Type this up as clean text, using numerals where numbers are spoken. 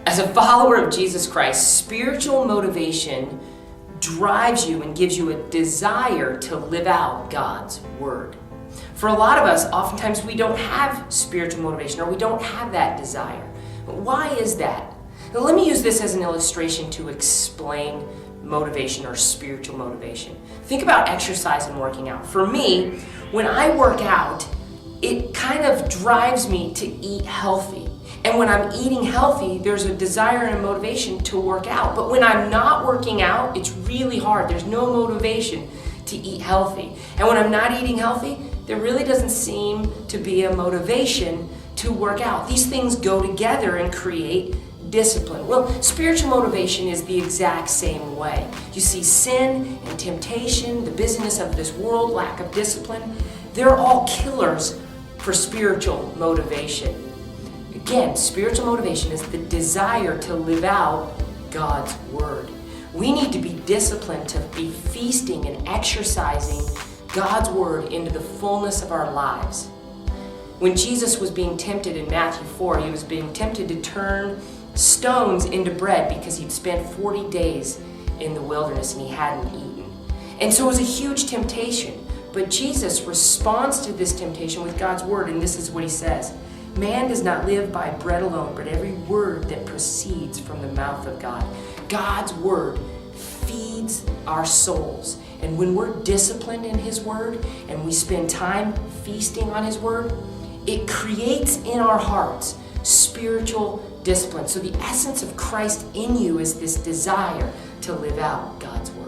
As a follower of Jesus Christ, spiritual motivation drives you and gives you a desire to live out God's word. For a lot of us, oftentimes we don't have spiritual motivation, or we don't have that desire. Why is that? Now, let me use this as an illustration to explain motivation or spiritual motivation. Think about exercise and working out. For me, when I work out, it kind of drives me to eat healthy. And when I'm eating healthy, there's a desire and a motivation to work out. But when I'm not working out, it's really hard. There's no motivation to eat healthy. And when I'm not eating healthy, there really doesn't seem to be a motivation to work out. These things go together and create discipline. Well, spiritual motivation is the exact same way. You see, sin and temptation, the busyness of this world, lack of discipline, they're all killers for spiritual motivation. Again, spiritual motivation is the desire to live out God's word. We need to be disciplined to be feasting and exercising God's word into the fullness of our lives. When Jesus was being tempted in Matthew 4, he was being tempted to turn stones into bread because he'd spent 40 days in the wilderness and he hadn't eaten. And so it was a huge temptation. But Jesus responds to this temptation with God's word, and this is what he says. Man does not live by bread alone, but every word that proceeds from the mouth of God. God's word feeds our souls. And when we're disciplined in his word and we spend time feasting on his word, it creates in our hearts spiritual discipline. So the essence of Christ in you is this desire to live out God's word.